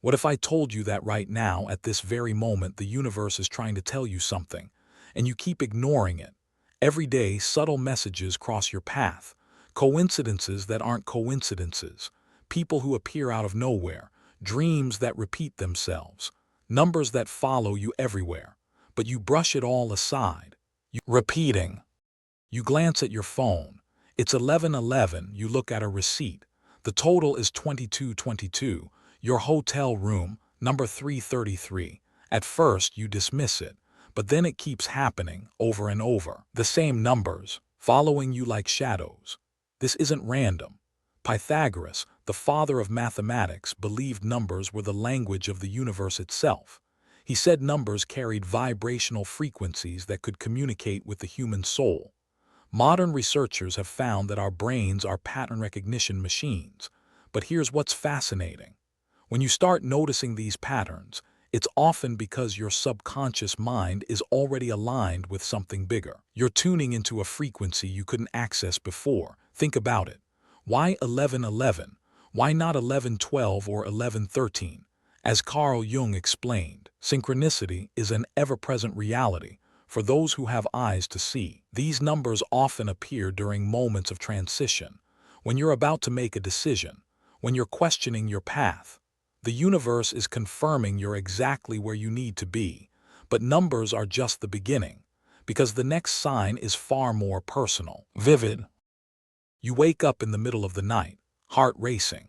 What if I told you that right now, at this very moment, the universe is trying to tell you something, and you keep ignoring it? Every day, subtle messages cross your path, coincidences that aren't coincidences, people who appear out of nowhere, dreams that repeat themselves, numbers that follow you everywhere, but you brush it all aside. Repeating. You glance at your phone. It's 11:11. You look at a receipt. The total is 2222. Your hotel room, number 333. At first, you dismiss it, but then it keeps happening over and over. The same numbers, following you like shadows. This isn't random. Pythagoras, the father of mathematics, believed numbers were the language of the universe itself. He said numbers carried vibrational frequencies that could communicate with the human soul. Modern researchers have found that our brains are pattern recognition machines. But here's what's fascinating. When you start noticing these patterns, it's often because your subconscious mind is already aligned with something bigger. You're tuning into a frequency you couldn't access before. Think about it. Why 11:11? Why not 11:12 or 11:13? As Carl Jung explained, synchronicity is an ever-present reality for those who have eyes to see. These numbers often appear during moments of transition, when you're about to make a decision, when you're questioning your path. The universe is confirming you're exactly where you need to be, but numbers are just the beginning, because the next sign is far more personal. Vivid. You wake up in the middle of the night, heart racing.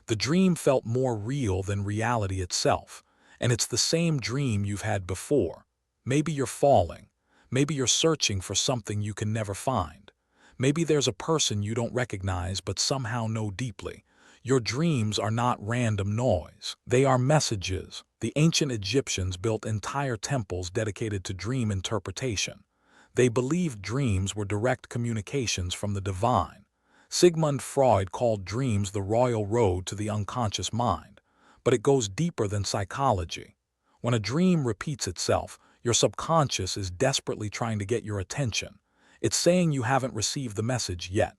The dream felt more real than reality itself, and it's the same dream you've had before. Maybe you're falling. Maybe you're searching for something you can never find. Maybe there's a person you don't recognize but somehow know deeply. Your dreams are not random noise. They are messages. The ancient Egyptians built entire temples dedicated to dream interpretation. They believed dreams were direct communications from the divine. Sigmund Freud called dreams the royal road to the unconscious mind. But it goes deeper than psychology. When a dream repeats itself, your subconscious is desperately trying to get your attention. It's saying you haven't received the message yet.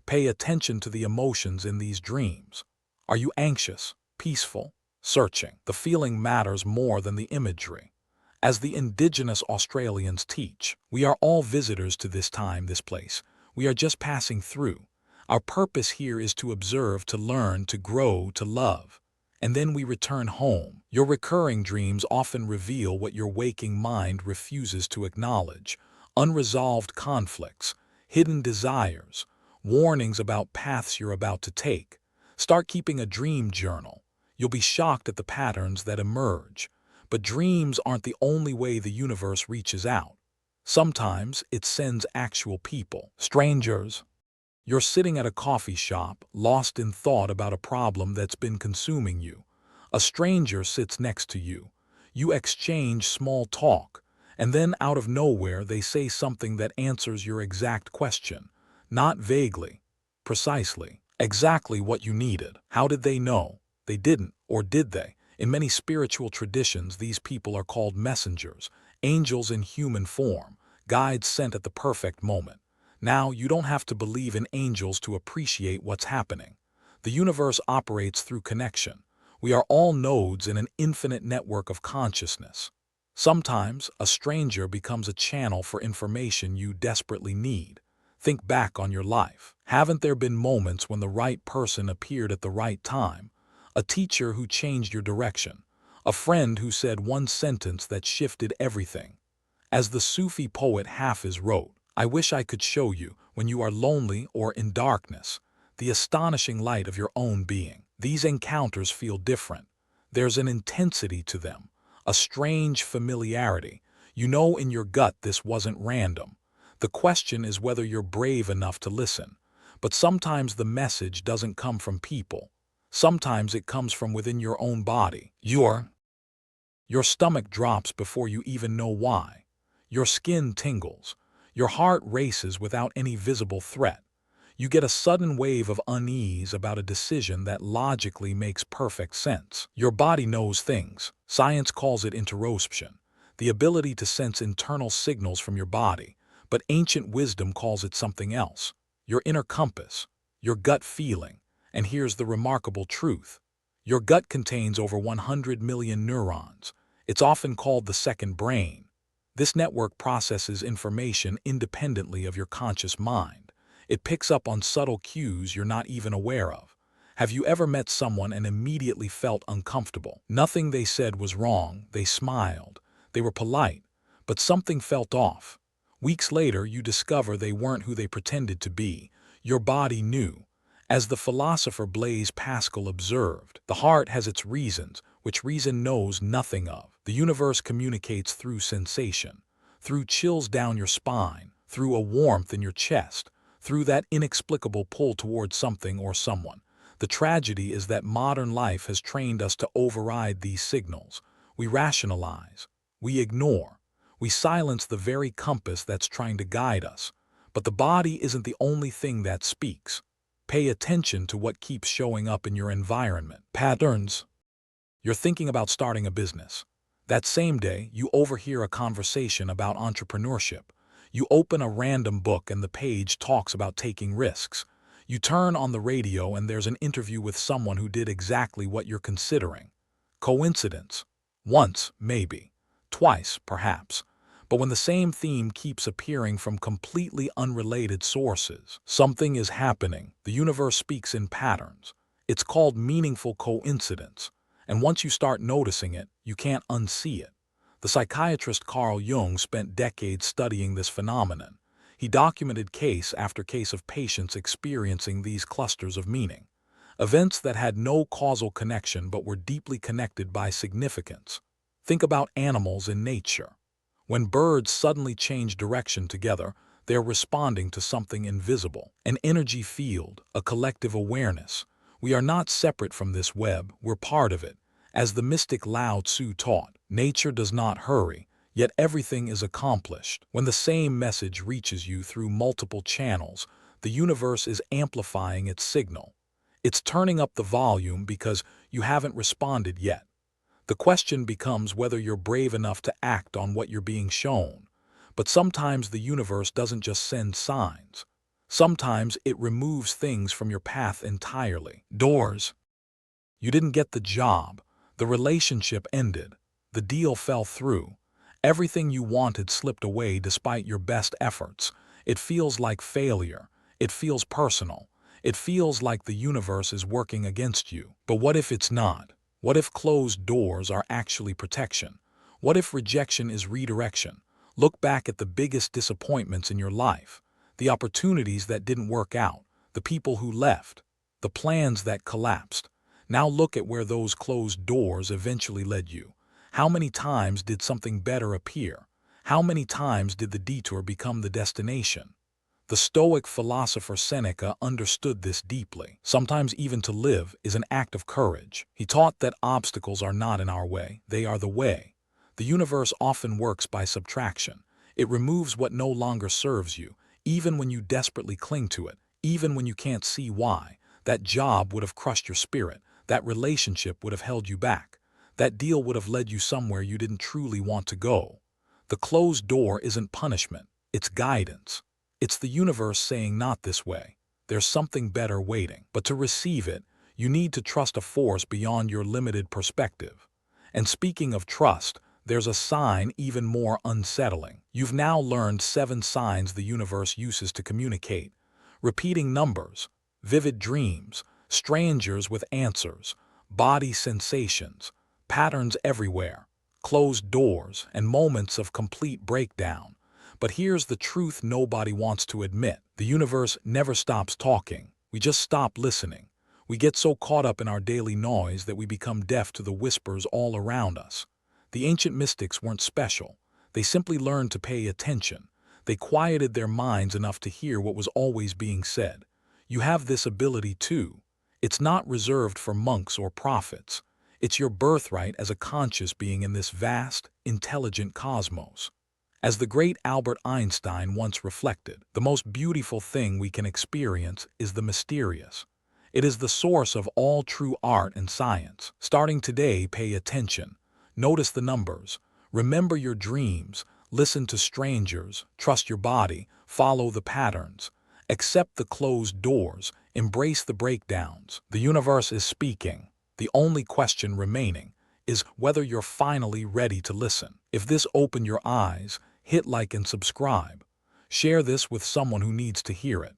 Pay attention to the emotions in these dreams. Are you anxious, peaceful, searching? The feeling matters more than the imagery. As the indigenous Australians teach, we are all visitors to this time, this place. We are just passing through. Our purpose here is to observe, to learn, to grow, to love. And then we return home. Your recurring dreams often reveal what your waking mind refuses to acknowledge. Unresolved conflicts, hidden desires, warnings about paths you're about to take. Start keeping a dream journal. You'll be shocked at the patterns that emerge. But dreams aren't the only way the universe reaches out. Sometimes it sends actual people, strangers. You're sitting at a coffee shop, lost in thought about a problem that's been consuming you. A stranger sits next to you. You exchange small talk, and then out of nowhere they say something that answers your exact question. Not vaguely, precisely, exactly what you needed. How did they know? They didn't, or did they? In many spiritual traditions, these people are called messengers, angels in human form, guides sent at the perfect moment. Now, you don't have to believe in angels to appreciate what's happening. The universe operates through connection. We are all nodes in an infinite network of consciousness. Sometimes, a stranger becomes a channel for information you desperately need. Think back on your life. Haven't there been moments when the right person appeared at the right time? A teacher who changed your direction. A friend who said one sentence that shifted everything. As the Sufi poet Hafiz wrote, I wish I could show you, when you are lonely or in darkness, the astonishing light of your own being. These encounters feel different. There's an intensity to them, a strange familiarity. You know in your gut this wasn't random. The question is whether you're brave enough to listen. But sometimes the message doesn't come from people. Sometimes it comes from within your own body. Your stomach drops before you even know why. Your skin tingles. Your heart races without any visible threat. You get a sudden wave of unease about a decision that logically makes perfect sense. Your body knows things. Science calls it interoception, the ability to sense internal signals from your body, but ancient wisdom calls it something else. Your inner compass, your gut feeling. And here's the remarkable truth. Your gut contains over 100 million neurons. It's often called the second brain. This network processes information independently of your conscious mind. It picks up on subtle cues you're not even aware of. Have you ever met someone and immediately felt uncomfortable? Nothing they said was wrong, they smiled, they were polite, but something felt off. Weeks later, you discover they weren't who they pretended to be. Your body knew. As the philosopher Blaise Pascal observed, the heart has its reasons, which reason knows nothing of. The universe communicates through sensation, through chills down your spine, through a warmth in your chest, through that inexplicable pull towards something or someone. The tragedy is that modern life has trained us to override these signals. We rationalize, we ignore, we silence the very compass that's trying to guide us. But the body isn't the only thing that speaks. Pay attention to what keeps showing up in your environment. Patterns. You're thinking about starting a business. That same day, you overhear a conversation about entrepreneurship. You open a random book and the page talks about taking risks. You turn on the radio and there's an interview with someone who did exactly what you're considering. Coincidence? Once, maybe. Twice, perhaps. But when the same theme keeps appearing from completely unrelated sources, something is happening. The universe speaks in patterns. It's called meaningful coincidence. And once you start noticing it, you can't unsee it. The psychiatrist Carl Jung spent decades studying this phenomenon. He documented case after case of patients experiencing these clusters of meaning. Events that had no causal connection but were deeply connected by significance. Think about animals in nature. When birds suddenly change direction together, they're responding to something invisible, an energy field, a collective awareness. We are not separate from this web, we're part of it. As the mystic Lao Tzu taught, nature does not hurry, yet everything is accomplished. When the same message reaches you through multiple channels, the universe is amplifying its signal. It's turning up the volume because you haven't responded yet. The question becomes whether you're brave enough to act on what you're being shown. But sometimes the universe doesn't just send signs. Sometimes it removes things from your path entirely. Doors. You didn't get the job. The relationship ended. The deal fell through. Everything you wanted slipped away despite your best efforts. It feels like failure. It feels personal. It feels like the universe is working against you. But what if it's not? What if closed doors are actually protection? What if rejection is redirection? Look back at the biggest disappointments in your life, the opportunities that didn't work out, the people who left, the plans that collapsed. Now look at where those closed doors eventually led you. How many times did something better appear? How many times did the detour become the destination? The Stoic philosopher Seneca understood this deeply. Sometimes even to live is an act of courage. He taught that obstacles are not in our way, they are the way. The universe often works by subtraction. It removes what no longer serves you, even when you desperately cling to it, even when you can't see why. That job would have crushed your spirit. That relationship would have held you back. That deal would have led you somewhere you didn't truly want to go. The closed door isn't punishment, it's guidance. It's the universe saying not this way. There's something better waiting. But to receive it, you need to trust a force beyond your limited perspective. And speaking of trust, there's a sign even more unsettling. You've now learned 7 signs the universe uses to communicate. Repeating numbers, vivid dreams, strangers with answers, body sensations, patterns everywhere, closed doors, and moments of complete breakdown. But here's the truth nobody wants to admit. The universe never stops talking. We just stop listening. We get so caught up in our daily noise that we become deaf to the whispers all around us. The ancient mystics weren't special. They simply learned to pay attention. They quieted their minds enough to hear what was always being said. You have this ability too. It's not reserved for monks or prophets. It's your birthright as a conscious being in this vast, intelligent cosmos. As the great Albert Einstein once reflected, the most beautiful thing we can experience is the mysterious. It is the source of all true art and science. Starting today, pay attention. Notice the numbers. Remember your dreams. Listen to strangers. Trust your body. Follow the patterns. Accept the closed doors. Embrace the breakdowns. The universe is speaking. The only question remaining is whether you're finally ready to listen. If this opened your eyes, hit like and subscribe. Share this with someone who needs to hear it.